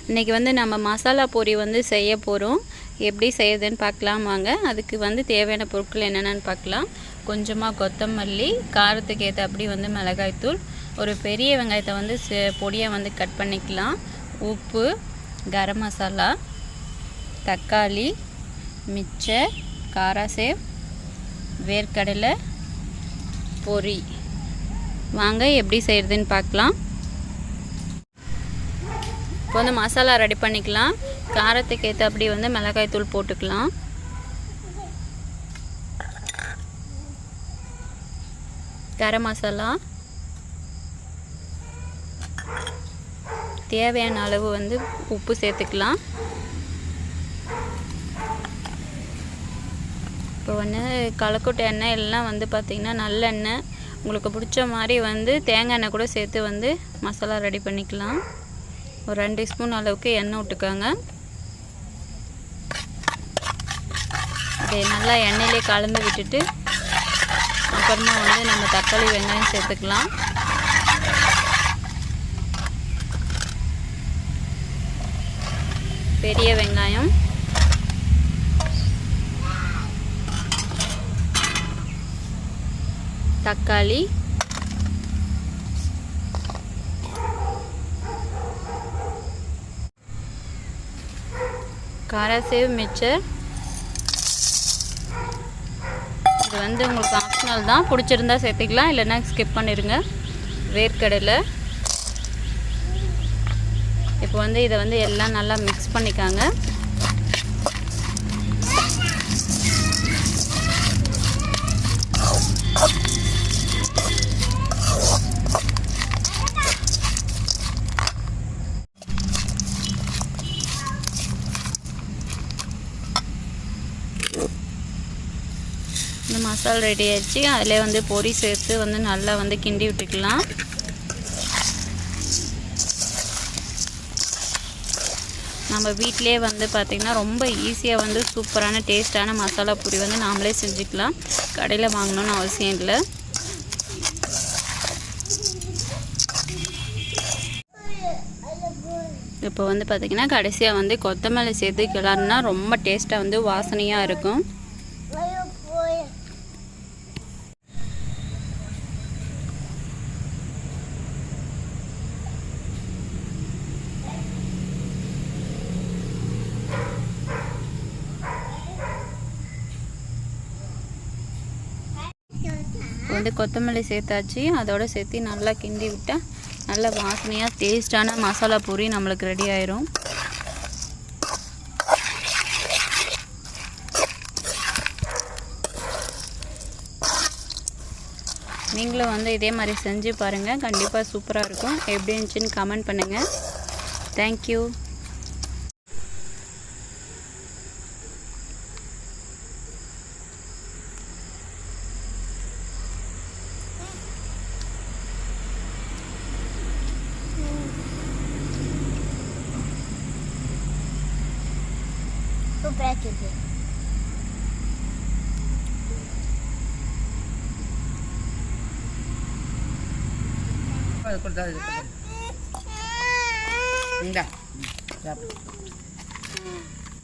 இன்றைக்கி வந்து நம்ம மசாலா பொரி வந்து செய்ய போகிறோம். எப்படி செய்யுதுன்னு பார்க்கலாம் வாங்க. அதுக்கு வந்து தேவையான பொருட்கள் என்னென்னு பார்க்கலாம். கொஞ்சமாக கொத்தமல்லி, காரத்துக்கு ஏற்ற அப்படி வந்து மிளகாய்த்தூள், ஒரு பெரிய வெங்காயத்தை வந்து பொடியாக வந்து கட் பண்ணிக்கலாம், உப்பு, கரம் மசாலா, தக்காளி, மிச்சர், காராசேவ், வேர்க்கடலை, பொரி. வாங்க எப்படி செய்கிறதுன்னு பார்க்கலாம். இப்போ வந்து மசாலா ரெடி பண்ணிக்கலாம். காரத்துக்கு ஏற்ற அப்படி வந்து மிளகாய் தூள் போட்டுக்கலாம். கரம் மசாலா, தேவையான அளவு வந்து உப்பு சேர்த்துக்கலாம். இப்போ வந்து கலக்கொட்டை எண்ணெய் எல்லாம் வந்து பார்த்திங்கன்னா நல்லெண்ணெய், உங்களுக்கு பிடிச்ச மாதிரி வந்து தேங்காய் எண்ணெய் கூட சேர்த்து வந்து மசாலா ரெடி பண்ணிக்கலாம். ஒரு 2 ஸ்பூன் அளவுக்கு எண்ணெய் விட்டுக்கோங்க. இதை நல்லா எண்ணெயிலே கலந்து விட்டுட்டு அப்புறமா வந்து நம்ம தக்காளி, வெங்காயம் சேர்த்துக்கலாம். பெரிய வெங்காயம், தக்காளி, காராசேவ், மிச்சர். இது வந்து உங்களுக்கு ஆப்ஷனல் தான், பிடிச்சிருந்தா சேர்த்துக்கலாம், இல்லைன்னா ஸ்கிப் பண்ணிடுங்க. வேர்க்கடலை. இப்போ வந்து இதை வந்து எல்லாம் நல்லா மிக்ஸ் பண்ணிக்காங்க. இந்த மசாலா ரெடி ஆயிடுச்சு. அதிலே வந்து பொரி சேர்த்து வந்து நல்லா வந்து கிண்டி விட்டுக்கலாம். நம்ம வீட்டிலே வந்து பார்த்திங்கன்னா ரொம்ப ஈஸியாக வந்து சூப்பரான டேஸ்டான மசாலா பொரி வந்து நாமளே செஞ்சுக்கலாம். கடையில் வாங்கணுன்னு அவசியம் இல்லை. இப்போ வந்து பார்த்திங்கன்னா கடைசியாக வந்து கொத்தமல்லி சேர்த்து கிளறுனா ரொம்ப டேஸ்ட்டாக வந்து வாசனையாக இருக்கும். வந்து கொத்தமல்லி சேர்த்தாச்சு. அதோடு சேர்த்து நல்லா கிண்டி விட்டால் நல்ல வாசனையாக டேஸ்டான மசாலா பூரி நம்மளுக்கு ரெடி ஆயிரும். நீங்களும் வந்து இதே மாதிரி செஞ்சு பாருங்கள், கண்டிப்பாக சூப்பராக இருக்கும். எப்படி இருந்துச்சுன்னு கமெண்ட் பண்ணுங்கள். தேங்க்யூ. சூப்பராக இருக்குது. அது கொடுத்தா இந்தா சாப்பிடு.